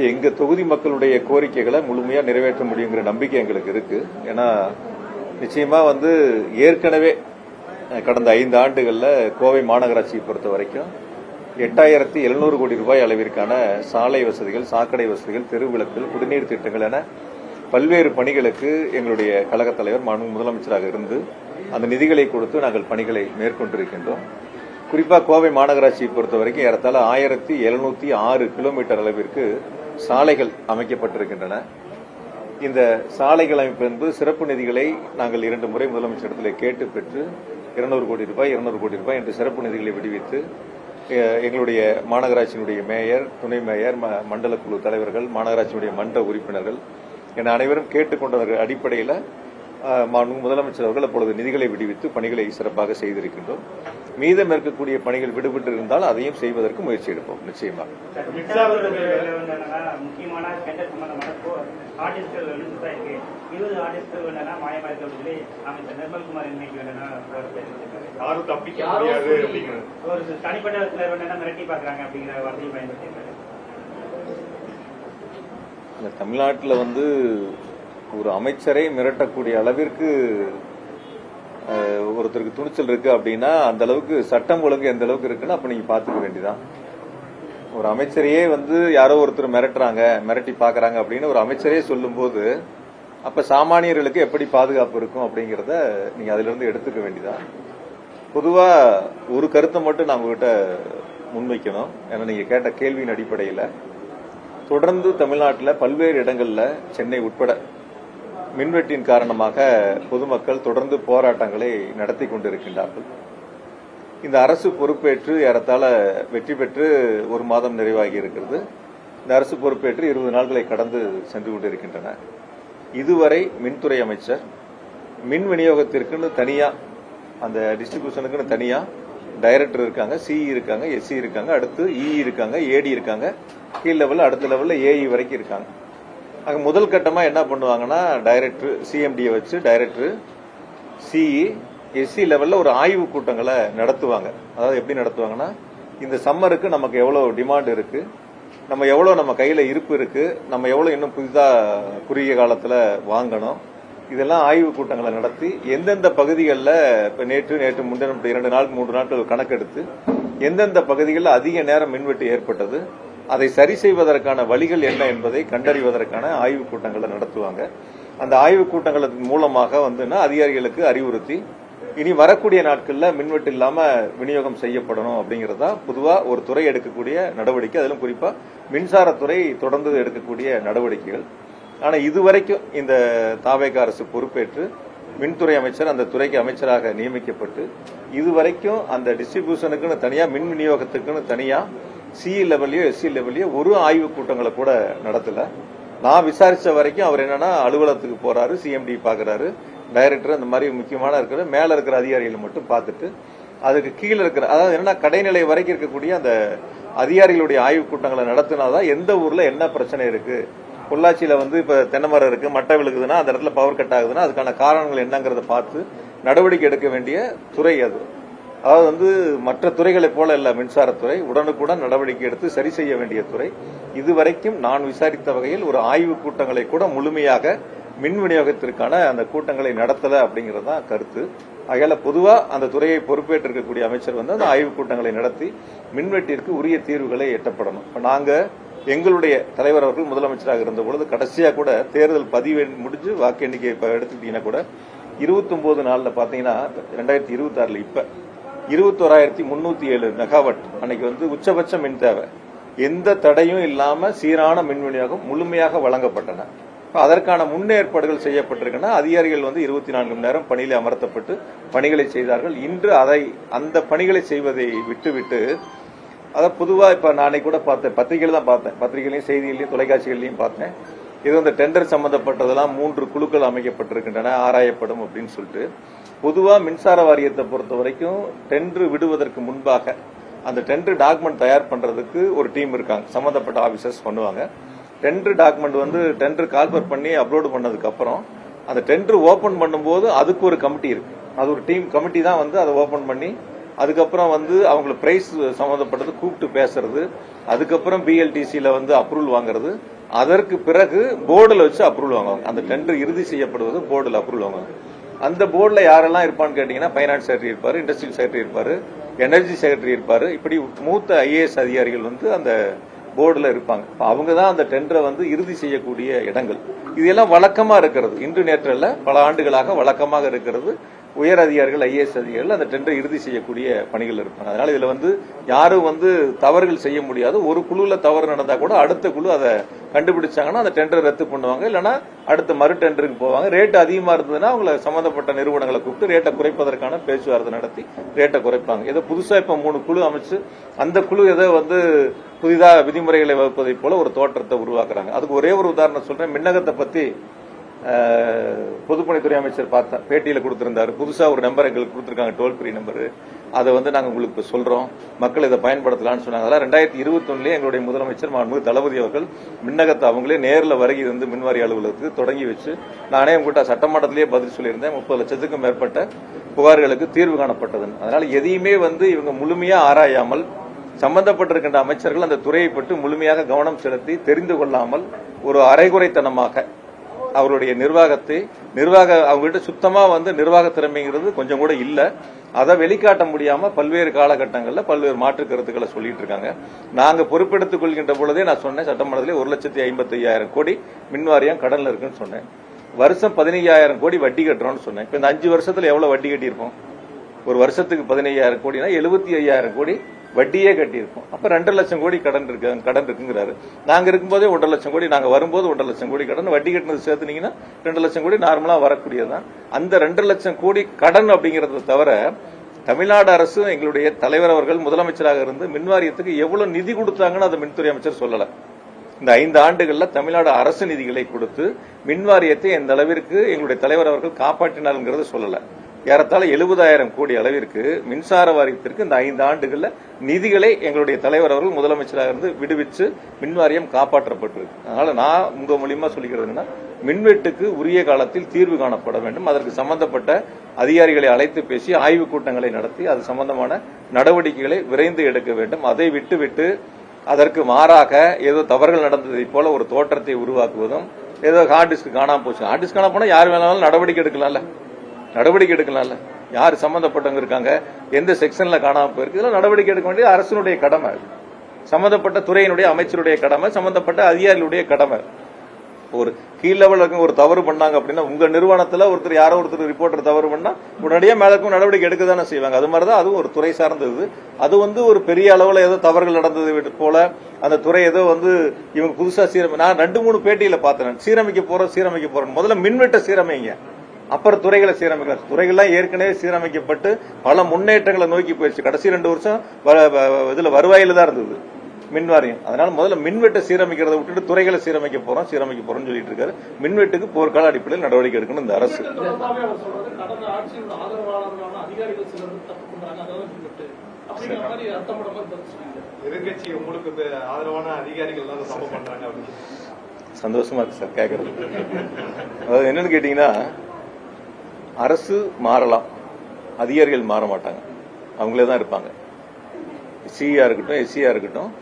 எங்க தொகுதி மக்களுடைய கோரிக்கைகளை முழுமையா நிறைவேற்ற முடியுங்கிற நம்பிக்கை எங்களுக்கு இருக்கு. ஏன்னா நிச்சயமா ஏற்கனவே கடந்த 5 ஆண்டுகள்ல கோவை மாநகராட்சியை பொறுத்த வரைக்கும் 8700 கோடி ரூபாய் அளவிற்கான சாலை வசதிகள், சாக்கடை வசதிகள், தெருவிளக்குகள், குடிநீர் திட்டங்கள் என பல்வேறு பணிகளுக்கு எங்களுடைய கழக தலைவர் முதலமைச்சராக இருந்து அந்த நிதிகளை கொடுத்து நாங்கள் பணிகளை மேற்கொண்டிருக்கின்றோம். குறிப்பா கோவை மாநகராட்சியை பொறுத்த வரைக்கும் ஏறத்தாழ 1706 கிலோமீட்டர் அளவிற்கு சாலைகள் அமைக்கப்பட்டிருக்கின்றன. இந்த சாலைகள் அமைப்பு என்பது சிறப்பு நிதிகளை நாங்கள் 2 முறை முதலமைச்சரிடத்தில் கேட்டு பெற்று 200 கோடி ரூபாய் என்று சிறப்பு நிதிகளை விடுவித்து எங்களுடைய மாநகராட்சியினுடைய மேயர், துணை மேயர், மண்டல குழு தலைவர்கள், மாநகராட்சியினுடைய மன்ற உறுப்பினர்கள் என அனைவரும் கேட்டுக்கொண்டதன் அடிப்படையில் முதலமைச்சர் அவர்கள் அப்பொழுது நிதிகளை விடுவித்து பணிகளை சிறப்பாக செய்திருக்கின்றோம். மீதம் இருக்கக்கூடிய பணிகள் விடுபட்டு இருந்தால் அதையும் செய்வதற்கு முயற்சி எடுப்போம். நிச்சயமாக தமிழ்நாட்டில் ஒரு அமைச்சரை மிரட்டக்கூடிய அளவிற்கு ஒருத்தருக்கு துணிச்சல் இருக்கு அப்படின்னா அந்த அளவுக்கு சட்டம் ஒழுங்கு எந்த அளவுக்கு இருக்குன்னு அப்ப நீங்க பாத்துக்க வேண்டியதான். ஒரு அமைச்சரையே யாரோ ஒருத்தர் மிரட்டி பாக்குறாங்க அப்படின்னு ஒரு அமைச்சரே சொல்லும் போது அப்ப சாமானியர்களுக்கு எப்படி பாதுகாப்பு இருக்கும் அப்படிங்கறத நீங்க அதுல இருந்து எடுத்துக்க வேண்டியதான். பொதுவா ஒரு கருத்தை மட்டும் நான் உங்ககிட்ட முன்வைக்கணும். ஏன்னா நீங்க கேட்ட கேள்வியின் அடிப்படையில தொடர்ந்து தமிழ்நாட்டில் பல்வேறு இடங்கள்ல, சென்னை உட்பட மின்வெட்டின் காரணமாக பொதுமக்கள் தொடர்ந்து போராட்டங்களை நடத்தி கொண்டிருக்கின்றார்கள். இந்த அரசு பொறுப்பேற்று ஏறத்தாழ வெற்றி பெற்று 1 மாதம் நிறைவாகி இருக்கிறது. இந்த அரசு பொறுப்பேற்று 20 நாட்களை கடந்து சென்று கொண்டிருக்கின்றன. இதுவரை மின்துறை அமைச்சர் மின் விநியோகத்திற்குன்னு தனியா, அந்த டிஸ்ட்ரிபியூஷனுக்குன்னு தனியா டைரக்டர் இருக்காங்க, சிஇ இருக்காங்க, எஸ்சி இருக்காங்க, அடுத்து இஇ இருக்காங்க, ஏடி இருக்காங்க, கீழ் லெவல்ல அடுத்த லெவல்ல ஏஇ வரைக்கும் இருக்காங்க. ஆக முதல் கட்டமா என்ன பண்ணுவாங்கன்னா டைரக்டர் சிஎம்டியை வச்சு டைரக்டர், சிஇ, எஸ்சி லெவல்ல ஒரு ஆய்வு கூட்டங்களை நடத்துவாங்க. அதாவது எப்படி நடத்துவாங்கன்னா, இந்த சம்மருக்கு நமக்கு எவ்வளவு டிமாண்ட் இருக்கு, நம்ம கையில இருப்பு இருக்கு, நம்ம எவ்வளவு இன்னும் புதிதா குறுகிய காலத்துல வாங்கணும், இதெல்லாம் ஆய்வு கூட்டங்களை நடத்தி எந்தெந்த பகுதிகளில் இப்ப நேற்று முன்தினம் 2 நாள் 3 நாட்கள் கணக்கெடுத்து எந்தெந்த பகுதிகளில் அதிக நேரம் மின்வெட்டு ஏற்பட்டது, அதை சரி செய்வதற்கான வழிகள் என்ன என்பதை கண்டறிவதற்கான ஆய்வு கூட்டங்களை நடத்துவாங்க. அந்த ஆய்வு கூட்டங்களின் மூலமாக அதிகாரிகளுக்கு அறிவுறுத்தி இனி வரக்கூடிய நாட்கள்ல மின்வெட்டு இல்லாம விநியோகம் செய்யப்படணும் அப்படிங்கறதா பொதுவா ஒரு துறை எடுக்கக்கூடிய நடவடிக்கை. அதிலும் குறிப்பா மின்சாரத்துறை தொடர்ந்து எடுக்கக்கூடிய நடவடிக்கைகள். ஆனா இதுவரைக்கும் இந்த தாவேகா அரசு பொறுப்பேற்று மின்துறை அமைச்சர் அந்த துறைக்கு அமைச்சராக நியமிக்கப்பட்டு இதுவரைக்கும் அந்த டிஸ்ட்ரிபியூஷனுக்குன்னு தனியா, மின் விநியோகத்துக்குன்னு தனியா சிஇ லெவல்லையோ எஸ்சி லெவல்லையோ ஒரு ஆய்வு கூட்டங்களை கூட நடத்தல. நான் விசாரிச்ச வரைக்கும் அவர் என்னன்னா அலுவலகத்துக்கு போறாரு, சிஎம்டி பாக்குறாரு, டைரக்டர் அந்த மாதிரி முக்கியமான இருக்கிற மேல இருக்கிற அதிகாரிகளை மட்டும் பார்த்துட்டு அதுக்கு கீழே இருக்கிற, அதாவது என்னன்னா கடைநிலை வரைக்கும் இருக்கக்கூடிய அந்த அதிகாரிகளுடைய ஆய்வு கூட்டங்களை நடத்தினாதான் எந்த ஊர்ல என்ன பிரச்சனை இருக்கு, பொள்ளாச்சியில இப்ப தென்னை மரம் இருக்கு, மட்டை விழுகுதுன்னா அந்த இடத்துல பவர் கட் ஆகுதுன்னா அதுக்கான காரணங்கள் என்னங்கறத பார்த்து நடவடிக்கை எடுக்க வேண்டிய துறை அது. அதாவது மற்ற துறைகளை போல இல்ல, மின்சாரத்துறை உடனுக்குடன் நடவடிக்கை எடுத்து சரி செய்ய வேண்டிய துறை. இதுவரைக்கும் நான் விசாரித்த வகையில் ஒரு ஆய்வு கூட்டங்களை கூட முழுமையாக மின் விநியோகத்திற்கான அந்த கூட்டங்களை நடத்தல அப்படிங்கறதுதான் கருத்து. ஆகையால பொதுவா அந்த துறையை பொறுப்பேற்றிருக்கக்கூடிய அமைச்சர் அந்த ஆய்வு கூட்டங்களை நடத்தி மின்வெட்டிற்கு உரிய தீர்வுகளை எட்டப்படணும். இப்ப நாங்க எங்களுடைய தலைவர் அவர்கள் முதலமைச்சராக இருந்த பொழுது கடைசியா கூட தேர்தல் பதிவு முடிஞ்சு வாக்கு எண்ணிக்கை எடுத்துக்கிட்டீங்கன்னா கூட 29 நாள்ல பாத்தீங்கன்னா 2026 இப்ப 21,307 மெகாவாட் அன்னைக்கு உச்சபட்ச மின் தேவை, எந்த தடையும் இல்லாம சீரான மின் விநியோகம் முழுமையாக வழங்கப்பட்டன. அதற்கான முன்னேற்பாடுகள் செய்யப்பட்டிருக்கின்றன. அதிகாரிகள் 24 மணி நேரம் பணியில் அமர்த்தப்பட்டு பணிகளை செய்தார்கள். இன்று அந்த பணிகளை செய்வதை விட்டுவிட்டு அத பொதுவா இப்ப நானே கூட பார்த்தேன், பத்திரிகையில தான் பார்த்தேன், பத்திரிகையிலையும் செய்திகளையும் தொலைக்காட்சிகளையும் பார்த்தேன். இது அந்த டெண்டர் சம்பந்தப்பட்டதெல்லாம் 3 குழுக்கள் அமைக்கப்பட்டிருக்கின்றன, ஆராயப்படும் அப்படின்னு சொல்லிட்டு. பொதுவா மின்சார வாரியத்தை பொறுத்த வரைக்கும் டெண்டர் விடுவதற்கு முன்பாக அந்த டெண்டர் டாக்குமெண்ட் தயார் பண்றதுக்கு ஒரு டீம் இருக்காங்க, சம்பந்தப்பட்ட ஆபீசர்ஸ் பண்ணுவாங்க. டெண்டர் டாக்குமெண்ட் டெண்டர் கால்பர் பண்ணி அப்லோட் பண்ணதுக்கு அப்புறம் அந்த டெண்டர் ஓபன் பண்ணும்போது அதுக்கு ஒரு கமிட்டி இருக்கு, அது ஒரு டீம் கமிட்டி தான் அதை ஓபன் பண்ணி அதுக்கப்புறம் வந்து அவங்களை பிரைஸ் சம்பந்தப்பட்டது கூப்பிட்டு பேசுறது, அதுக்கப்புறம் பிஎல்டிசியில வந்து அப்ரூவல் வாங்குறது, அதற்கு பிறகு போர்டில் வச்சு அப்ரூவல் வாங்குவாங்க. அந்த டெண்டர் இறுதி செய்யப்படுவது போர்டில் அப்ரூவல் வாங்குவாங்க. அந்த போர்டில் யாரெல்லாம் இருப்பான்னு கேட்டீங்கன்னா பைனான்ஸ் செக்ரட்டரி இருப்பாரு, இண்டஸ்ட்ரியல் செக்ரட்டரி இருப்பாரு, எனர்ஜி செக்ரட்டரி இருப்பாரு. இப்படி மூத்த ஐஏஎஸ் அதிகாரிகள் வந்து அந்த போர்டுல இருப்பாங்க. அவங்க தான் அந்த டெண்டரை வந்து இறுதி செய்யக்கூடிய இடங்கள். இதெல்லாம் வழக்கமா இருக்கிறது. இன்று நேற்றல்ல, பல ஆண்டுகளாக வழக்கமாக இருக்கிறது. உயர் அதிகாரிகள், ஐஏஎஸ் அதிகாரிகள் அந்த டெண்டரை இறுதி செய்யக்கூடிய பணிகள் இருப்பாங்க. அதனால இதுல வந்து யாரும் வந்து தவறுகள் செய்ய முடியாது. ஒரு குழுல தவறு நடந்தா கூட அடுத்த குழு அதை கண்டுபிடிச்சாங்கன்னா அந்த டெண்டரை ரத்து பண்ணுவாங்க, இல்லைன்னா அடுத்த மறு டெண்டருக்கு போவாங்க. ரேட் அதிகமா இருந்ததுன்னா அவங்களை சம்பந்தப்பட்ட நிறுவனங்களை கூப்பிட்டு ரேட்டை குறைப்பதற்கான பேச்சுவார்த்தை நடத்தி ரேட்டை குறைப்பாங்க. ஏதோ புதுசா இப்ப 3 குழு அமைச்சு அந்த குழு ஏதோ வந்து புதிதாக விதிமுறைகளை வகுப்பதை போல ஒரு தோற்றத்தை உருவாக்குறாங்க. அதுக்கு ஒரே ஒரு உதாரணம் சொல்றேன். மின்னகத்தை பத்தி பொதுப்பணித்துறை அமைச்சர் பார்த்தா பேட்டியில கொடுத்திருந்தாரு. புதுசா ஒரு நம்பர் எங்களுக்கு கொடுத்திருக்காங்க, டோல் ஃப்ரீ நம்பர். அதை வந்து நாங்க உங்களுக்கு சொல்றோம், மக்கள் இதை பயன்படுத்தலாம்னு சொன்னாங்க. அதெல்லாம் 2021 எங்களுடைய முதலமைச்சர் மாண்புமிகு தளபதி அவர்கள் மின்னகத்தை அவங்களே நேரில் வருகை வந்து மின்வாரி அலுவலகத்துக்கு தொடங்கி வச்சு, நானே உங்கள்கிட்ட சட்டமன்றத்திலேயே பதில் சொல்லியிருந்தேன், 30 லட்சத்துக்கும் மேற்பட்ட புகார்களுக்கு தீர்வு காணப்பட்டதுன்னு. அதனால எதையுமே வந்து இவங்க முழுமையா ஆராயாமல், சம்பந்தப்பட்டிருக்கின்ற அமைச்சர்கள் அந்த துறையை பற்றி முழுமையாக கவனம் செலுத்தி தெரிந்து கொள்ளாமல் ஒரு அரைகுறைத்தனமாக அவருடைய அவங்ககிட்ட சுத்தமா வந்து நிர்வாக திறமைங்கிறது கொஞ்சம் கூட இல்ல. அதை வெளிக்காட்ட முடியாம பல்வேறு காலகட்டங்களில் பல்வேறு மாற்று கருத்துக்களை சொல்லிட்டு இருக்காங்க. நாங்க பொறுப்பெடுத்துக் கொள்கின்ற பொழுதே நான் சொன்னேன், சட்டமன்றத்திலே 1,55,000 கோடி மின்வாரியம் கடன்ல இருக்குன்னு சொன்னேன். வருஷம் 15,000 கோடி வட்டி கட்டுறோம்னு சொன்னேன். இப்ப இந்த 5 வருஷத்துல எவ்வளவு வட்டி கட்டியிருப்போம்? ஒரு வருஷத்துக்கு 15,000 கோடினா 75,000 கோடி வட்டியே கட்டியிருக்கும். அப்ப 2 லட்சம் கோடி கடன் இருக்குங்கிறாரு. நாங்க இருக்கும்போதே 1.5 லட்சம் கோடி, நாங்க வரும்போது 1.5 லட்சம் கோடி கடன், வட்டி கட்டினது சேர்த்துனீங்கன்னா 2 லட்சம் கோடி நார்மலா வரக்கூடியதுதான். அந்த 2 லட்சம் கோடி கடன் அப்படிங்கறத தவிர தமிழ்நாடு அரசு, எங்களுடைய தலைவர் அவர்கள் முதலமைச்சராக இருந்து மின்வாரியத்துக்கு எவ்வளவு நிதி கொடுத்தாங்கன்னு அந்த மின்துறை அமைச்சர் சொல்லல. இந்த 5 ஆண்டுகள்ல தமிழ்நாடு அரசு நிதிகளை கொடுத்து மின்வாரியத்தை எந்த அளவிற்கு எங்களுடைய தலைவர் அவர்கள் காப்பாற்றினார்ங்கிறத சொல்லல. ஏறத்தாழ 70,000 கோடி அளவிற்கு மின்சார வாரியத்திற்கு இந்த 5 ஆண்டுகள்ல நிதிகளை எங்களுடைய தலைவர் அவர்கள் முதலமைச்சராக இருந்து விடுவிச்சு மின்வாரியம் காப்பாற்றப்பட்டிருக்கு. அதனால நான் உங்க மூலியமா சொல்லிக்கிறது என்னன்னா, மின்வெட்டுக்கு உரிய காலத்தில் தீர்வு காணப்பட வேண்டும். அதற்கு சம்பந்தப்பட்ட அதிகாரிகளை அழைத்து பேசி ஆய்வுக் கூட்டங்களை நடத்தி அது சம்பந்தமான நடவடிக்கைகளை விரைந்து எடுக்க வேண்டும். அதை விட்டு அதற்கு மாறாக ஏதோ தவறுகள் நடந்ததை போல ஒரு தோற்றத்தை உருவாக்குவதும், ஏதோ ஹார்ட் டிஸ்க் காணாம போச்சு, ஹார்ட் டிஸ்க் காணாம போனா யார் வேணாலும் நடவடிக்கை எடுக்கலாம்ல. யார் சம்பந்தப்பட்டவங்க இருக்காங்க, எந்த செக்ஷன்ல காணாம போயிருக்கு, இதெல்லாம் நடவடிக்கை எடுக்க வேண்டியது அரசினுடைய கடமை, சம்பந்தப்பட்ட துறையினுடைய அமைச்சருடைய கடமை, சம்பந்தப்பட்ட அதிகாரிகளுடைய கடமை. ஒரு கீழ் லெவலுக்கு ஒரு தவறு பண்ணாங்க அப்படின்னா, உங்க நிறுவனத்துல யாரோ ஒருத்தர் ரிப்போர்ட்டர் தவறு பண்ணா உடனடியே மேலக்கும் நடவடிக்கை எடுக்க தானே செய்வாங்க. அது மாதிரிதான் அதுவும் ஒரு துறை சார்ந்தது. அது வந்து ஒரு பெரிய அளவுல ஏதோ தவறுகள் நடந்தது போல அந்த துறை ஏதோ வந்து இவங்க புதுசா நான் 2-3 பேட்டியில பார்த்தேன். சீரமைக்க போறோம். முதல்ல மின்வெட்ட சீரமைங்க, அப்புறம் துறைகளை சீரமைக்கலாம். துறைகள்லாம் ஏற்கனவே சீரமைக்கப்பட்டு பல முன்னேற்றங்களை நோக்கி போயிடுச்சு. கடைசி 2 வருஷம் இதுல வருவாயில தான் இருந்தது மின்வாரியம். அதனால முதல்ல மின்வெட்டை சீரமைக்கிறத விட்டுட்டு துறைகளை சீரமைக்க போறோம்னு சொல்லிட்டு இருக்காரு. மின்வெட்டுக்கு போர்க்கால அடிப்படையில் நடவடிக்கை எடுக்கணும் இந்த அரசு. சந்தோஷமா இருக்கு சார் கேட்கறது. அதாவது என்னன்னு கேட்டீங்கன்னா, அரசு மாறலாம், அதிகாரிகள் மாற மாட்டாங்க, அவங்களே தான் இருப்பாங்க. சியா இருக்கட்டும், எஸ்சியா இருக்கட்டும்,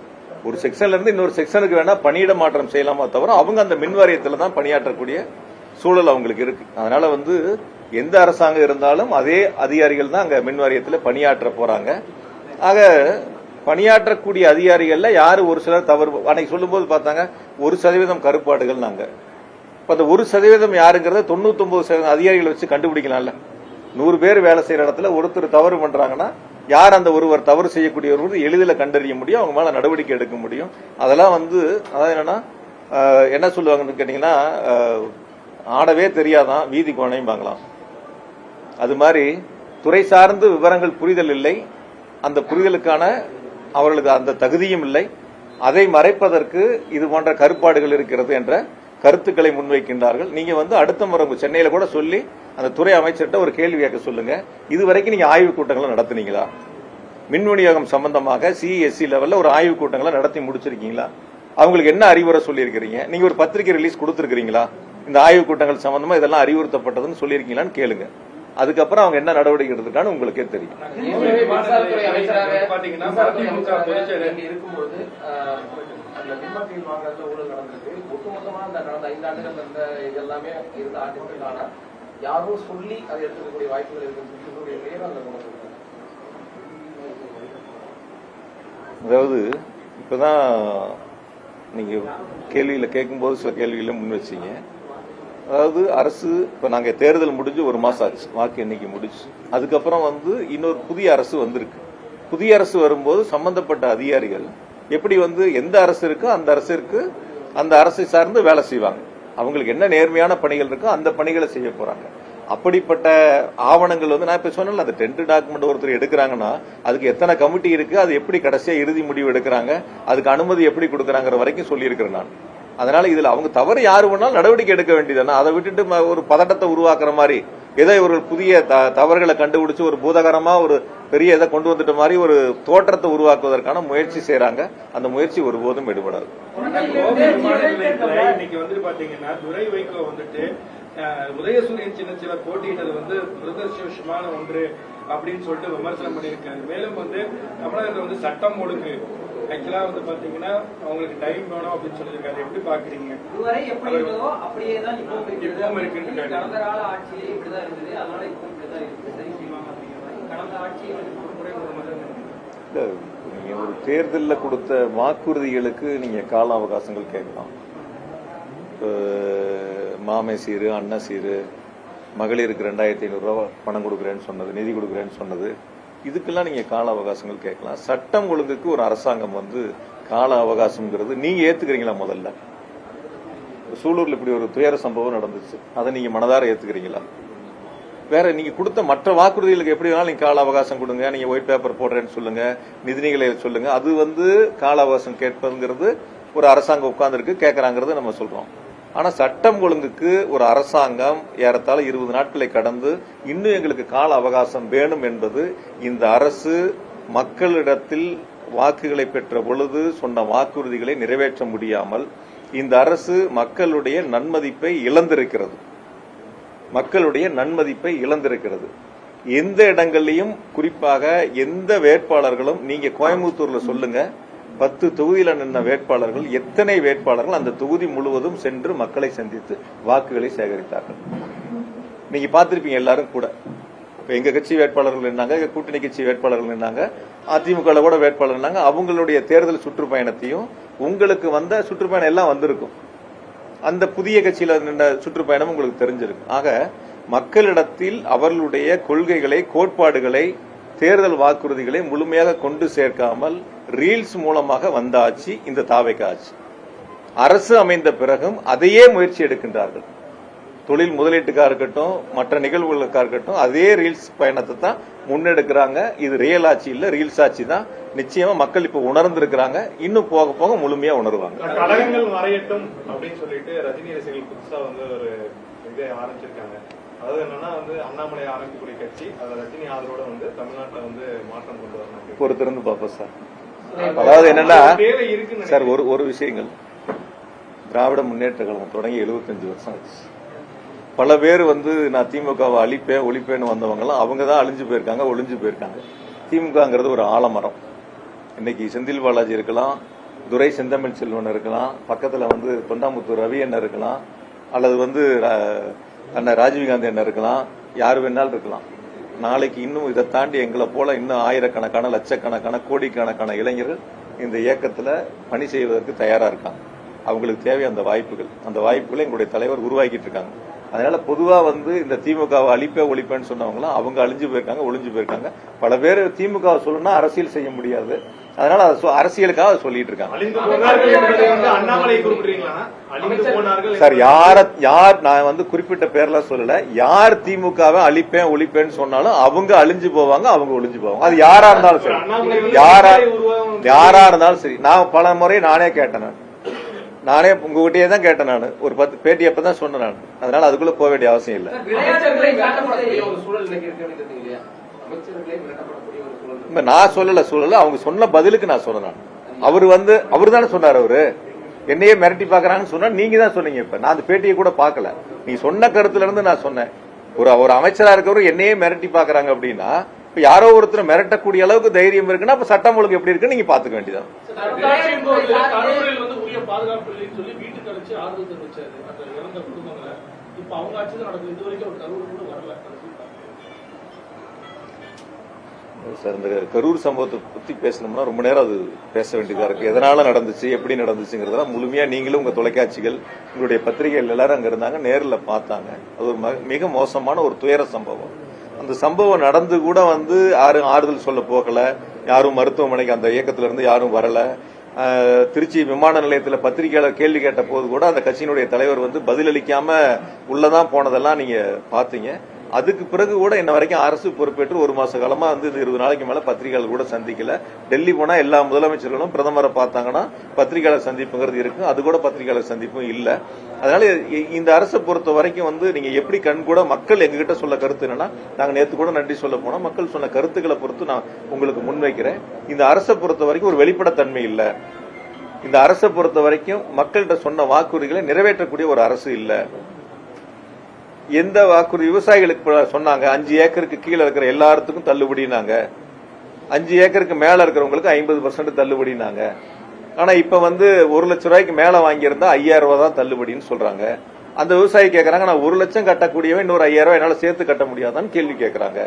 ஒரு செக்ஷன்ல இருந்து இன்னொரு செக்ஷனுக்கு வேணா பணியிட மாற்றம் செய்யலாமா தவிர அவங்க அந்த மின்வாரியத்தில் தான் பணியாற்றக்கூடிய சூழல் அவங்களுக்கு இருக்கு. அதனால வந்து எந்த அரசாங்கம் இருந்தாலும் அதே அதிகாரிகள் தான் அங்க மின்வாரியத்தில் பணியாற்ற போறாங்க. ஆக பணியாற்றக்கூடிய அதிகாரிகள்ல யாரு ஒரு சிலர் தவறு அன்னைக்கு சொல்லும் போது பார்த்தாங்க, 1% கருப்பாடுகள். நாங்க அந்த 1% யாருங்கிறத 99% அதிகாரிகளை வச்சு கண்டுபிடிக்கலாம்ல. 100 பேர் வேலை செய்யற இடத்துல ஒருத்தர் தவறு பண்றாங்கன்னா யார் அந்த ஒருவர் தவறு செய்யக்கூடியவர் எளிதில் கண்டறிய முடியும், அவங்க மேல நடவடிக்கை எடுக்க முடியும். அதெல்லாம் வந்து அதாவது என்னன்னா, என்ன சொல்லுவாங்கன்னு கேட்டீங்கன்னா, ஆடவே தெரியாதான் வீதி கோணையும் வாங்கலாம். அது மாதிரி துறை சார்ந்து விவரங்கள் புரிதல் இல்லை, அந்த புரிதலுக்கான அவர்களுக்கு அந்த தகுதியும் இல்லை. அதை மறைப்பதற்கு இது போன்ற கருப்பாடுகள் இருக்கிறது என்ற கருத்துக்களை முன்வைக்கின்றார்கள். நீங்க வந்து அடுத்த முறை சென்னையில கூட சொல்லி அந்த துறை அமைச்சர்கிட்ட ஒரு கேள்வி கேட்க சொல்லுங்க. இதுவரைக்கும் நீங்க ஆய்வுக் கூட்டங்களை நடத்தினீங்களா? மின் விநியோகம் சம்பந்தமாக சிஎஸ்சி லெவல்ல ஒரு ஆய்வுக் கூட்டங்களை நடத்தி முடிச்சிருக்கீங்களா? அவங்களுக்கு என்ன அறிவுரை சொல்லியிருக்கிறீங்க? நீங்க ஒரு பத்திரிகை ரிலீஸ் கொடுத்திருக்கீங்களா? இந்த ஆய்வுக் கூட்டங்கள் சம்பந்தமா இதெல்லாம் அறிவுறுத்தப்பட்டதுன்னு சொல்லியிருக்கீங்களான்னு கேளுங்க. அதுக்கப்புறம் அவங்க என்ன நடவடிக்கை எடுத்துக்கான்னு உங்களுக்கே தெரியும். அதாவது இப்பதான் நீங்க கேள்வியில கேட்கும்போது சில கேள்விகளை முன் வச்சீங்க. அதாவது அரசு இப்ப நாங்க தேர்தல் முடிஞ்சு ஒரு மாசம் ஆச்சு, வாக்கு எண்ணிக்கை முடிச்சு. அதுக்கப்புறம் இன்னொரு புதிய அரசு வந்திருக்கு. புதிய அரசு வரும்போது சம்பந்தப்பட்ட அதிகாரிகள் எப்படி எந்த அரசு இருக்கோ அந்த அரசை சார்ந்து வேலை செய்வாங்க. அவங்களுக்கு என்ன நேர்மையான பணிகள் இருக்கோ அந்த பணிகளை செய்ய போறாங்க. அப்படிப்பட்ட ஆவணங்கள் நான் இப்ப சொன்னல, அந்த டென்ட் டாக்குமெண்ட் ஒருத்தர் எடுக்கிறாங்கன்னா அதுக்கு எத்தனை கமிட்டி இருக்கு, அது எப்படி கடைசியா இறுதி முடிவு எடுக்கிறாங்க, அதுக்கு அனுமதி எப்படி கொடுக்கறாங்கிற வரைக்கும் சொல்லியிருக்கிறேன் நான். அதனால இதுல அவங்க தவறு யாரு வேணாலும் நடவடிக்கை எடுக்க வேண்டியதானே. அதை விட்டுட்டு ஒரு பதட்டத்தை உருவாக்குற மாதிரி ஏதோ இவர்கள் புதிய தவறுகளை கண்டுபிடிச்சு ஒரு பூதகரமா ஒரு பெரிய இதை கொண்டு வந்துட்ட மாதிரி ஒரு தோற்றத்தை உருவாக்குவதற்கான முயற்சி செய்யறாங்க. அந்த முயற்சி ஒருபோதும் எடுபடாது. உதயசூரியன் சின்ன போட்டியிட்டது துரதிருஷ்டமான ஒன்று அப்படின்னு சொல்லிட்டு விமர்சனம் பண்ணியிருக்காரு. மேலும் தமிழகத்துல சட்டம் ஒழுங்கு ஆக்சுவலா பாத்தீங்கன்னா அவங்களுக்கு டைம் வேணும் அப்படின்னு சொல்லியிருக்காரு. எப்படி பாக்குறீங்க? இதுவரை எப்படி இருந்ததோ அப்படியே தான் இப்பவும் இருக்கு. கடந்த கால ஆட்சியிலே இப்படிதான் இருந்தது, அதனால இப்போ இப்படிதான் இருக்கு. சரி செய்வாங்க அப்படிங்கிற கடந்த ஆட்சியை நீங்க ஒரு தேர்தலில் கொடுத்த வாக்குறுதிகளுக்கு நீங்க கால அவகாசங்கள் கேட்கலாம். மாமே சீரு, அண்ணா சீரு, மகளிருக்கு 2500 ரூபாய் பணம் கொடுக்குறேன்னு சொன்னது, நிதி கொடுக்குறேன்னு சொன்னது, இதுக்கெல்லாம் நீங்க கால அவகாசங்கள் கேட்கலாம். சட்டம் ஒழுங்குக்கு ஒரு அரசாங்கம் கால அவகாசம்ங்கிறது நீங்க ஏத்துக்கிறீங்களா? முதல்ல சூலூர்ல இப்படி ஒரு துயர சம்பவம் நடந்துச்சு, அதை நீங்க மனதார ஏத்துக்கிறீங்களா? வேற நீங்க கொடுத்த மற்ற வாக்குறுதிகளுக்கு எப்படி வேணாலும் நீங்க கால அவகாசம் கொடுங்க, நீங்க ஒயிட் பேப்பர் போடுறேன்னு சொல்லுங்க, நிதிநிலை சொல்லுங்க, அது கால அவகாசம் கேட்பதுங்கிறது ஒரு அரசாங்கம் உட்கார்ந்து இருக்கு கேட்கறாங்கிறது நம்ம சொல்றோம். ஆனா சட்டம் ஒழுங்குக்கு ஒரு அரசாங்கம் ஏறத்தாழ 20 நாட்களை கடந்து இன்னும் எங்களுக்கு கால அவகாசம் வேணும் என்பது இந்த அரசு மக்களிடத்தில் வாக்குகளை பெற்ற பொழுது சொன்ன வாக்குறுதிகளை நிறைவேற்ற முடியாமல் இந்த அரசு மக்களுடைய நன்மதிப்பை இழந்திருக்கிறது. எந்த இடங்கள்லையும் குறிப்பாக எந்த வேட்பாளர்களும் நீங்க கோயம்புத்தூர்ல சொல்லுங்க, 10 தொகுதியில நின்ற வேட்பாளர்கள் எத்தனை வேட்பாளர்கள் அந்த தொகுதி முழுவதும் சென்று மக்களை சந்தித்து வாக்குகளை சேகரித்தார்கள்? நீங்க பார்த்திருப்பீங்க எல்லாரும் கூட. எங்க கட்சி வேட்பாளர்கள் நின்னாங்க, எங்க கூட்டணி கட்சி வேட்பாளர்கள் நின்னாங்க, அதிமுக கூட வேட்பாளர் நின்னாங்க. அவங்களுடைய தேர்தல் சுற்றுப்பயணத்தையும் உங்களுக்கு வந்த சுற்றுப்பயணம் எல்லாம் வந்திருக்கும். அந்த புதிய கட்சியில நின்ற சுற்றுப்பயணம் உங்களுக்கு தெரிஞ்சிருக்கும். ஆக மக்களிடத்தில் அவர்களுடைய கொள்கைகளை, கோட்பாடுகளை, தேர்தல் வாக்குறுதிகளை முழுமையாக கொண்டு சேர்க்காமல் ரீல்ஸ் மூலமாக வந்த ஆட்சி இந்த தாவேக ஆட்சி. அரசு அமைந்த பிறகும் அதையே முயற்சி எடுக்கின்றார்கள். தொழில் முதலீட்டுக்கா இருக்கட்டும், மற்ற நிகழ்வுகளுக்கா இருக்கட்டும், அதே ரீல்ஸ் பயணத்தை தான் முன்னெடுக்கிறாங்க. இது ரியல் ஆட்சி இல்ல, ரீல்ஸ் ஆட்சி தான். நிச்சயமா மக்கள் இப்ப உணர்ந்திருக்கிறாங்க, இன்னும் போக போக முழுமையா உணர்வாங்க. கழகங்கள் மறையட்டும் அப்படின்னு சொல்லிட்டு ரஜினி ரசிகர்கள் புதுசா ஒரு இதை ஆரம்பிச்சிருக்காங்க. அதாவது என்னன்னா அண்ணாமலை ஆரம்பிக்கக்கூடிய கட்சி அதை ரஜினி ஆதரவோட தமிழ்நாட்டுல மாற்றம் கொண்டு வரணும். பொறுத்திருந்து பாப்போம் சார். அதாவது என்னன்னா சார், ஒரு விஷயங்கள், திராவிட முன்னேற்ற கழகம் தொடங்கி 75 வருஷம் ஆச்சு. பல பேர் நான் திமுகவை அழிப்பேன் ஒழிப்பேன்னு வந்தவங்க எல்லாம் அவங்க தான் அழிஞ்சு போயிருக்காங்க, ஒளிஞ்சு போயிருக்காங்க. திமுகங்கிறது ஒரு ஆலமரம். இன்னைக்கு செந்தில் பாலாஜி இருக்கலாம், துரை செந்தமிழ் செல்வன் இருக்கலாம், பக்கத்துல தொண்டாமுத்தூர் ரவி அண்ணன் இருக்கலாம், அல்லது அண்ணன் ராஜீவ்காந்தி அண்ணன் இருக்கலாம், யாரு வேணாலும் இருக்கலாம். நாளைக்கு இன்னும் இதை தாண்டி எங்களை போல இன்னும் ஆயிரக்கணக்கான, லட்சக்கணக்கான, கோடிக்கணக்கான இளைஞர்கள் இந்த இயக்கத்துல பணி செய்வதற்கு தயாரா இருக்காங்க. அவங்களுக்கு தேவை அந்த வாய்ப்புகளை எங்களுடைய தலைவர் உருவாக்கிட்டு இருக்காங்க. அதனால பொதுவா இந்த திமுகவை அழிப்பே ஒழிப்பேன்னு சொன்னவங்களாம் அவங்க அழிஞ்சு போயிருக்காங்க, ஒளிஞ்சு போயிருக்காங்க. பல பேர் திமுக சொல்லணும்னா அரசியல் செய்ய முடியாது, அதனால அரசியலுக்காக அதை சொல்லிட்டு இருக்காங்க. சார், யார் நான் குறிப்பிட்ட பேர்லாம் சொல்லல, யார் திமுகவை அழிப்பேன் ஒழிப்பேன்னு சொன்னாலும் அவங்க அழிஞ்சு போவாங்க, அவங்க ஒளிஞ்சு போவாங்க. அது யாரா இருந்தாலும் சரி, யாரா இருந்தாலும் சரி. நான் பல முறை நானே கேட்டேன், நானே உங்ககிட்டயே தான் கேட்டேன். நான் ஒரு 10 பேட்டி அப்பதான் சொன்னேன் நான். அதனால அதுக்குள்ள போக வேண்டிய அவசியம் இல்ல. நான் சொல்லல சூழல, அவங்க சொன்ன பதிலுக்கு நான் சொன்னேன். அவரு தானே சொன்னார். அவரு என்னையே மிரட்டி பாக்குறாங்கன்னு சொன்னா நீங்க தான் சொன்னீங்க. இப்ப நான் அந்த பேட்டியை கூட பாக்கல, நீங்க சொன்ன கருத்துல இருந்து நான் சொன்னேன். ஒரு அமைச்சரா இருக்கிறவரு என்னையே மிரட்டி பாக்குறாங்க அப்படின்னா இப்ப யாரோ ஒருத்தர் மிரட்டக்கூடிய அளவுக்கு தைரியம் இருக்குன்னா அப்ப சட்டம் ஒழுங்கு எப்படி இருக்குன்னு நீங்க பாத்துக்க வேண்டியதான். கடலூரில் வந்து உரிய பாதுகாப்பு இல்லைன்னு சொல்லி வீட்டுக்கு அழைச்சு ஆறுதல் தெரிவிச்சாரு அந்த இறந்த குடும்பங்களை. இப்ப அவங்க ஆட்சி தான் நடக்குது. இது வரைக்கும் ஒரு கரூர் கூட வரல. சார், இந்த கரூர் சம்பவத்தை பத்தி பேசணும்னா ரொம்ப நேரம் அது பேச வேண்டியதா இருக்கு. எதனால நடந்துச்சு, எப்படி நடந்துச்சுங்கிறதெல்லாம் முழுமையா நீங்களும் உங்க தொலைக்காட்சிகள், உங்களுடைய பத்திரிகைகள் எல்லாரும் அங்க இருந்தாங்க, நேரில் பார்த்தாங்க. அது ஒரு மிக மோசமான ஒரு துயர சம்பவம். அந்த சம்பவம் நடந்து கூட வந்து யாரும் ஆறுதல் சொல்ல போகல, யாரும் மருத்துவமனைக்கு அந்த இயக்கத்துல இருந்து யாரும் வரல. திருச்சி விமான நிலையத்தில் பத்திரிகையாளர் கேள்வி கேட்ட போது கூட அந்த கட்சியினுடைய தலைவர் வந்து பதிலளிக்காம உள்ளதான் போனதெல்லாம் நீங்க பாத்தீங்க. அதுக்கு பிறகு கூட இன்ன வரைக்கும் அரசு பொறுப்பேற்று ஒரு மாச காலமா வந்து 20 நாளைக்கு மேல பத்திரிகையாளர் கூட சந்திக்கல. டெல்லி போனா எல்லா முதலமைச்சர்களும் பிரதமரை பார்த்தாங்கன்னா பத்திரிகையாளர் சந்திப்புங்கிறது இருக்கு, அது கூட பத்திரிகையாளர் சந்திப்பும் இல்ல. அதனால இந்த அரசை பொறுத்த வரைக்கும் வந்து நீங்க எப்படி கண் கூட மக்கள் எங்ககிட்ட சொல்ல கருத்து என்னன்னா, நாங்க நேத்து கூட நன்றி சொல்ல போனோம், மக்கள் சொன்ன கருத்துக்களை பொறுத்து நான் உங்களுக்கு முன்வைக்கிறேன். இந்த அரசை பொறுத்த வரைக்கும் ஒரு வெளிப்படைத்தன்மை இல்ல. இந்த அரசை பொறுத்த வரைக்கும் மக்கள்கிட்ட சொன்ன வாக்குறுதிகளை நிறைவேற்றக்கூடிய ஒரு அரசு இல்ல. எந்த வாக்குறுதி விவசாயிகளுக்கு சொன்னாங்க, 5 ஏக்கருக்கு கீழே இருக்கிற எல்லாத்துக்கும் தள்ளுபடினாங்க, 5 ஏக்கருக்கு மேல இருக்கிறவங்களுக்கு 50% தள்ளுபடினாங்க. ஆனா இப்ப வந்து 1 லட்சம் ரூபாய்க்கு மேல வாங்கியிருந்தா 5000 ரூபாய் தான் தள்ளுபடின்னு சொல்றாங்க. அந்த விவசாயி கேட்கறாங்க, நான் 1 லட்சம் கட்டக்கூடியவன் இன்னொரு 5000 ரூபாய் என்னால சேர்த்து கட்ட முடியாதான்னு கேள்வி கேட்கறாங்க.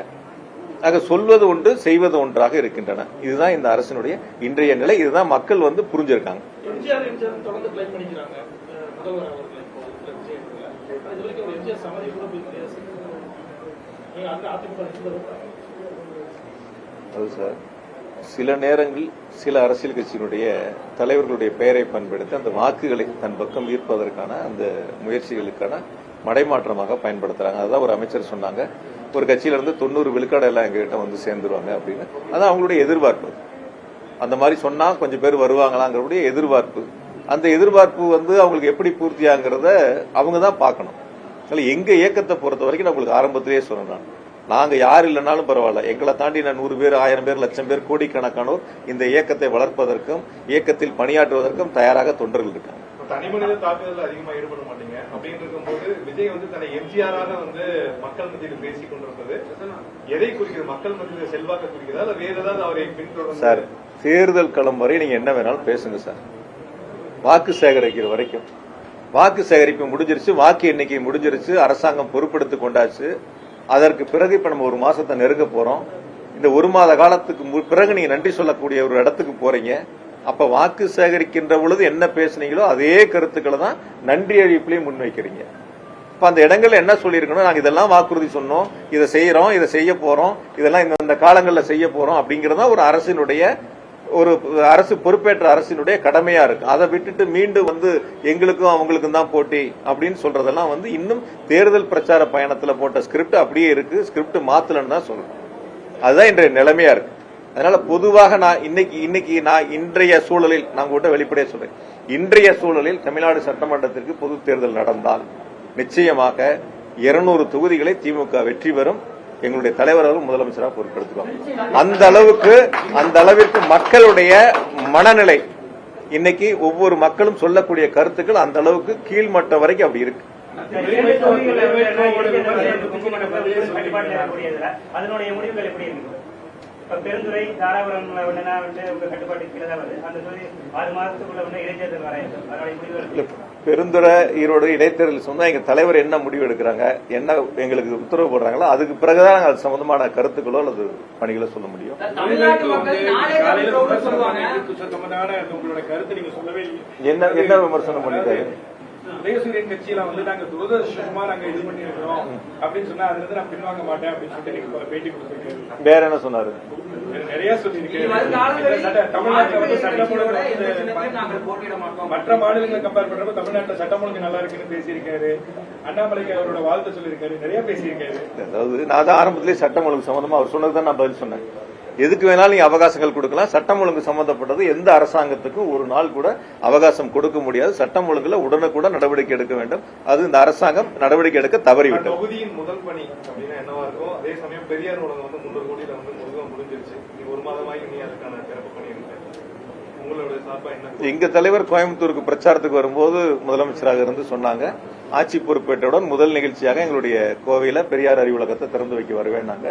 ஆக சொல்வது ஒன்று, செய்வது ஒன்றாக இருக்கின்றன. இதுதான் இந்த அரசினுடைய இன்றைய நிலை. இதுதான் மக்கள் வந்து புரிஞ்சிருக்காங்க. எம்ஜிஆர் தொடர்ந்து கிளைம் பண்ணிக்கிறாங்க முதல்வர் அவர்கள். இது வரைக்கும் ஒரு எம்ஜிஆர் சமாதி கூட போய் கிடையாது. அது சார், சில நேரங்கள் சில அரசியல் கட்சியினுடைய தலைவர்களுடைய பெயரை பயன்படுத்தி அந்த வாக்குகளை தன் பக்கம் ஈர்ப்பதற்கான அந்த முயற்சிகளுக்கான மடைமாற்றமாக பயன்படுத்துறாங்க. அதுதான் ஒரு அமைச்சர் சொன்னாங்க, ஒரு கட்சியில இருந்து 90 விழுக்காடு எல்லாம் எங்ககிட்ட வந்து சேர்ந்துருவாங்க அப்படின்னு. அதான் அவங்களுடைய எதிர்பார்ப்பு. அந்த மாதிரி சொன்னா கொஞ்சம் பேர் வருவாங்களாங்கிறதுடைய எதிர்பார்ப்பு. அந்த எதிர்பார்ப்பு வந்து அவங்களுக்கு எப்படி பூர்த்தியாங்கிறத அவங்க தான் பார்க்கணும். எங்க இயக்கத்தை பொறுத்த வரைக்கும் நம்மளுக்கு ஆரம்பத்திலேயே சொன்னேன், நாங்க யார் இல்லைனாலும் பரவாயில்ல, எங்களை தாண்டி நான் 100 பேர், 1000 பேர், 1,00,000 பேர், கோடிக்கணக்கானோர் இந்த இயக்கத்தை வளர்ப்பதற்கும் இயக்கத்தில் பணியாற்றுவதற்கும் தயாராக தொண்டர்கள் இருக்காங்க. தனிமனித தாக்குதல் அதிகமா ஈடுபட மாட்டீங்க அப்படின்னு இருக்கும்போது விஜய் வந்து தன்னை எம்ஜிஆராக வந்து மக்கள் மத்தியில் பேசிக் கொண்டிருப்பது எதை குறிக்கிறது? மக்கள் மத்தியில் செல்வாக்க குறிக்கிறதா இல்ல வேற ஏதாவது அவரை பின்தொடர்ந்து? சார், தேர்தல் களம் வரை நீங்க என்ன வேணாலும் பேசுங்க சார். வாக்கு சேகரிக்கிற வரைக்கும் வாக்கு சேகரிப்பு முடிஞ்சிருச்சு, வாக்கு எண்ணிக்கை முடிஞ்சிருச்சு, அரசாங்கம் பொறுப்பெடுத்துக் கொண்டாச்சு. அதற்கு பிறகு இப்ப நம்ம 1 மாசத்தை நெருங்க போறோம். இந்த 1 மாத காலத்துக்கு பிறகு நீங்க நன்றி சொல்லக்கூடிய ஒரு இடத்துக்கு போறீங்க. அப்ப வாக்கு சேகரிக்கின்ற பொழுது என்ன பேசுனீங்களோ அதே கருத்துக்களை தான் நன்றி அறிவிப்பிலையும் முன்வைக்கிறீங்க. இப்ப அந்த இடங்கள்ல என்ன சொல்லியிருக்கணும், நாங்க இதெல்லாம் வாக்குறுதி சொன்னோம், இதை செய்யறோம், இதை செய்ய போறோம், இதெல்லாம் இந்த காலங்களில் செய்ய போறோம் அப்படிங்கறதா ஒரு அரசினுடைய, ஒரு அரசு பொறுப்பேற்ற அரசினுடைய கடமையா இருக்கு. அதை விட்டுட்டு மீண்டும் வந்து எங்களுக்கும் அவங்களுக்கும் தான் போட்டி அப்படின்னு சொல்றதெல்லாம் வந்து இன்னும் தேர்தல் பிரச்சார பயணத்துல போட்ட ஸ்கிரிப்ட் அப்படியே இருக்கு, ஸ்கிரிப்ட் மாத்தலன்னு தான் சொல்றேன். அதுதான் இன்றைய நிலைமையா இருக்கு. அதனால பொதுவாக நான் இன்னைக்கு நான் இன்றைய சூழலில் நான் கூட வெளிப்படையா சொல்றேன், இன்றைய சூழலில் தமிழ்நாடு சட்டமன்றத்திற்கு பொது தேர்தல் நடந்தால் நிச்சயமாக 200 தொகுதிகளை திமுக வெற்றி பெறும். எங்களுடைய தலைவர்களும் முதலமைச்சராக பொறுப்பெடுத்துக்குவாங்க. அந்த அளவிற்கு மக்களுடைய மனநிலை இன்னைக்கு ஒவ்வொரு மக்களும் சொல்லக்கூடிய கருத்துக்கள் அந்த அளவுக்கு கீழ்மட்டம் வரைக்கும் அப்படி இருக்கு. அதனுடைய முடிவுகள் எப்படி இருக்கு? இப்ப பெருந்துறை, தாராபுரம் கட்டுப்பாட்டுக்கு கீழே தான் வருது. அந்த தொகுதி 6 மாதத்துக்குள்ள இடைத்தேர்தல் வர அதனுடைய முடிவுகள். பெருந்துறை, ஈரோடு இடைத்தேர்தல் சொன்னா எங்க தலைவர் என்ன முடிவு எடுக்கிறாங்க, என்ன எங்களுக்கு உத்தரவு போடுறாங்களோ அதுக்கு பிறகுதான் அது சம்பந்தமான கருத்துக்களோ அல்லது பணிகளை சொல்ல முடியும். என்ன விமர்சனம் பண்ணிட்டாரு? உதயசூரியன் கட்சியில வந்து நாங்க துரதிருஷ்டமா நாங்க இது பண்ணிருக்கிறோம் அப்படின்னு சொன்னா அதுல இருந்து நான் பின்வாங்க மாட்டேன் அப்படின்னு சொல்லிட்டு நீங்க பேட்டி கொடுத்திருக்காரு. வேற என்ன சொன்னாரு? நிறைய சொல்லியிருக்கேன். தமிழ்நாட்டில் வந்து சட்டம் ஒழுங்கு மற்ற மாநிலங்களை கம்பேர் பண்றப்ப தமிழ்நாட்டில் சட்டம் ஒழுங்கு நல்லா இருக்குன்னு பேசியிருக்காரு. அண்ணாமலைக்கு அவரோட வாழ்த்து சொல்லியிருக்காரு, நிறைய பேசியிருக்காரு. அதாவது நான் தான் ஆரம்பத்திலேயே சட்டம் ஒழுங்கு சம்பந்தமா அவர் சொன்னதுதான் நான் பதில் சொன்னேன். எதுக்கு வேணாலும் நீங்க அவகாசங்கள் கொடுக்கலாம், சட்டம் ஒழுங்கு சம்பந்தப்பட்டது எந்த அரசாங்கத்துக்கும் ஒரு நாள் கூட அவகாசம் கொடுக்க முடியாது. சட்டம் ஒழுங்குல உடனுக்குடன் நடவடிக்கை எடுக்க வேண்டும். அது இந்த அரசாங்கம் நடவடிக்கை எடுக்க தவறிவிட்டது. தொகுதியின் முதல் பணி அப்படின்னா என்னவா இருக்கும்? அதே சமயம் பெரியார் உலகம் வந்து 300 கோடியில வந்து முழுவதும் முடிஞ்சிருச்சு. நீ 1 மாதமாகி நீ அதுக்கான சிறப்பு பண்ணி இருக்கு. உங்களுடைய சார்பா என்ன? எங்க தலைவர் கோயம்புத்தூருக்கு பிரச்சாரத்துக்கு வரும்போது முதலமைச்சராக இருந்து சொன்னாங்க, ஆட்சி பொறுப்பேற்றவுடன் முதல் நிகழ்ச்சியாக எங்களுடைய கோவையில பெரியார் அறிவுலகத்தை திறந்து வைக்க வருவேன். நாங்க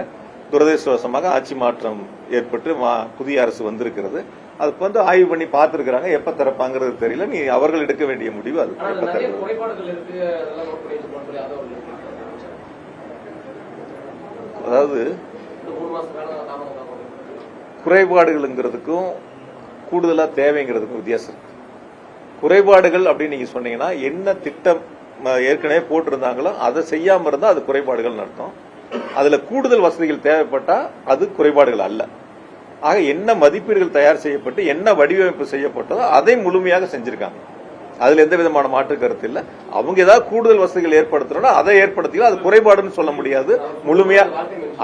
துரதிருஷ்டவசமாக ஆட்சி மாற்றம் ஏற்பட்டு புதிய அரசு வந்திருக்கிறது. அதுக்கு வந்து ஆய்வு பண்ணி பார்த்திருக்கிறாங்க. எப்ப திறப்பாங்கிறது தெரியல. நீ அவர்கள் எடுக்க வேண்டிய முடிவு அது. ஆனா அதுல நிறைய குறைபாடுகள் இருக்கு, அதெல்லாம் நோட் பண்ணி வச்சிருக்கோம். அதை ஒரு அதாவது இந்த 3 மாச காலம் தாமதம் குறைபாடுகள்ங்கிறதுக்கும் கூடுதலா தேவைங்கிறதுக்கும் வித்தியாசம் இருக்கு. குறைபாடுகள் அப்படின்னு நீங்க சொன்னீங்கன்னா என்ன திட்டம் ஏற்கனவே போட்டிருந்தாங்களோ அதை செய்யாம இருந்தா அது குறைபாடுகள் அர்த்தம். அதுல கூடுதல் வசதிகள் தேவைப்பட்டா அது குறைபாடுகள் அல்ல. ஆக என்ன மதிப்பீடுகள் தயார் செய்யப்பட்டு என்ன வடிவமைப்பு செய்யப்பட்டதோ அதை முழுமையாக செஞ்சிருக்காங்க. அதுல எந்த விதமான மாற்று கருத்து இல்ல. அவங்க ஏதாவது கூடுதல் வசதிகள் ஏற்படுத்தணும்னா அதை ஏற்படுத்திக்கலாம். அது குறைபாடுன்னு சொல்ல முடியாது. முழுமையா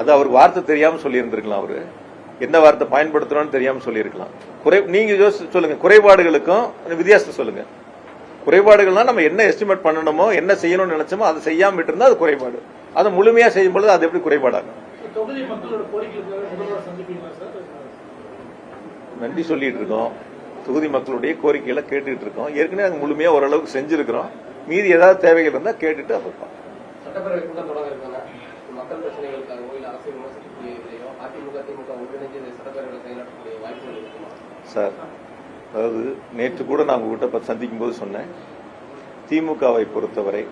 அது அவருக்கு வார்த்தை தெரியாம சொல்லி இருந்திருக்கலாம். அவரு என்ன வார்த்தை பயன்படுத்தணும்னு தெரியாம சொல்லியிருக்கலாம். நீங்க யோசிச்சு சொல்லுங்க, குறைபாடுகளுக்கும் வித்தியாசம் சொல்லுங்க. குறைபாடுகள்னா நம்ம என்ன எஸ்டிமேட் பண்ணணுமோ என்ன செய்யணும்னு நினைச்சோமோ அதை செய்யாம விட்டு இருந்தா அது குறைபாடு. அதை முழுமையா செய்யும் பொழுது அது எப்படி குறைபாடாகும்? தொகுதி மக்களோட கோரிக்கைகளுக்காக முதல்வர் சந்திப்பீங்களா சார்? நன்றி சொல்லிட்டு இருக்கோம். தொகுதி மக்களுடைய கோரிக்கைகளை கேட்டுட்டு இருக்கோம். ஏற்கனவே அது முழுமையா ஓரளவுக்கு செஞ்சிருக்கிறோம். மீதி ஏதாவது தேவைகள் இருந்தா கேட்டுட்டு அப்புறம் சட்டப்பேரவை கூட்டம் தொடங்க இருக்காங்க. மக்கள் பிரச்சனைகளுக்காகவோ இல்ல அரசு விமர்சிக்கக்கூடிய இதையோ அதிமுக திமுக ஒன்றிணைஞ்சு சட்டப்பேரவை செயலாற்றக்கூடிய வாய்ப்புகள் இருக்குமா சார்? அதாவது நேற்று கூட நான் உங்ககிட்ட சந்திக்கும் போது சொன்னேன், திமுகவை பொறுத்தவரை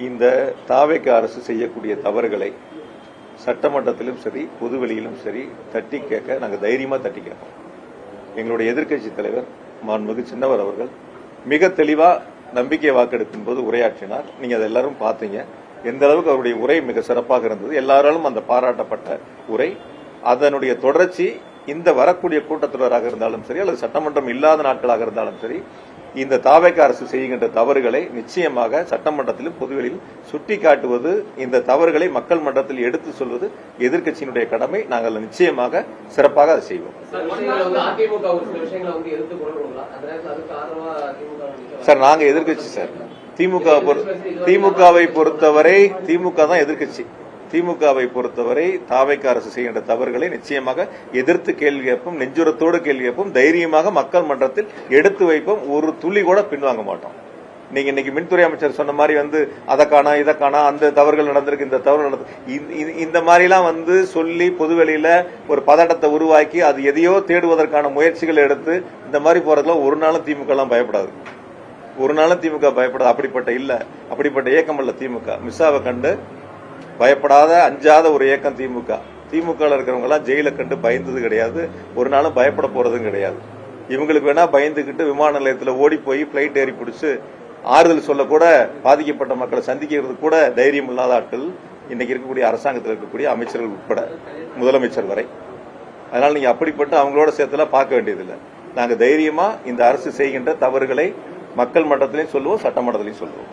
இந்த தாவேக அரசு செய்யக்கூடிய தவறுகளை சட்டமன்றத்திலும் சரி பொதுவெளியிலும் சரி தட்டி கேட்க நாங்கள் தைரியமா தட்டி கேட்போம். எங்களுடைய எதிர்க்கட்சி தலைவர் மாண்புமிகு சின்னவர் அவர்கள் மிக தெளிவா நம்பிக்கை வாக்கெடுப்பின் போது உரையாற்றினார். நீங்க அதை எல்லாரும் பார்த்தீங்க. எந்த அளவுக்கு அவருடைய உரை மிக சிறப்பாக இருந்தது. எல்லாராலும் அந்த பாராட்டப்பட்ட உரை. அதனுடைய தொடர்ச்சி இந்த வரக்கூடிய கூட்டத்தொடராக இருந்தாலும் சரி அல்லது சட்டமன்றம் இல்லாத நாட்களாக இருந்தாலும் சரி இந்த தாவேக அரசு செய்கின்ற தவறுகளை நிச்சயமாக சட்டமன்றத்திலும் பொதுவெளியில் சுட்டிக்காட்டுவது, இந்த தவறுகளை மக்கள் மன்றத்தில் எடுத்து சொல்வது எதிர்க்கட்சியினுடைய கடமை. நாங்கள் நிச்சயமாக சிறப்பாக அதை செய்வோம். சார் நாங்க எதிர்க்கட்சி சார். திமுகவை பொறுத்தவரை திமுக தான் எதிர்க்கட்சி. திமுகவை பொறுத்தவரை தாவேக அரசு செய்கின்ற தவறுகளை நிச்சயமாக எதிர்த்து கேள்வி கேட்போம், நெஞ்சுரத்தோடு கேள்வி கேட்போம், தைரியமாக மக்கள் மன்றத்தில் எடுத்து வைப்போம். ஒரு துளி கூட பின்வாங்க மாட்டோம். நீங்க இன்னைக்கு மின்துறை அமைச்சர் சொன்ன மாதிரி அதை காணா இதை காணா அந்த தவறுகள் நடந்திருக்கு இந்த தவறு நடந்து இந்த மாதிரிலாம் சொல்லி பொதுவெளியில ஒரு பதட்டத்தை உருவாக்கி அது எதையோ தேடுவதற்கான முயற்சிகளை எடுத்து இந்த மாதிரி போறதுலாம் ஒரு நாளும் திமுக எல்லாம் பயப்படாது. ஒரு நாளும் திமுக பயப்படாது. அப்படிப்பட்ட இயக்கம் அல்ல திமுக. மிஸ்ஸாவை கண்டு பயப்படாத அஞ்சாத ஒரு இயக்கம் திமுக. திமுக இருக்கிறவங்க எல்லாம் ஜெயில கண்டு பயந்தது கிடையாது. ஒரு நாளும் பயப்பட போறதும் கிடையாது. இவங்களுக்கு வேணா பயந்துகிட்டு விமான நிலையத்தில் ஓடி போய் பிளைட் ஏறி பிடிச்சு ஆறுதல் சொல்ல கூட, பாதிக்கப்பட்ட மக்களை சந்திக்கிறது கூட தைரியம் இல்லாத ஆட்கள் இன்னைக்கு இருக்கக்கூடிய அரசாங்கத்தில் இருக்கக்கூடிய அமைச்சர்கள் உட்பட முதலமைச்சர் வரை. அதனால நீங்க அப்படிப்பட்ட அவங்களோட சேர்த்துலாம் பார்க்க வேண்டியதில்லை. நாங்க தைரியமா இந்த அரசு செய்கின்ற தவறுகளை மக்கள் மன்றத்திலையும் சொல்லுவோம், சட்டமன்றத்திலையும் சொல்லுவோம்.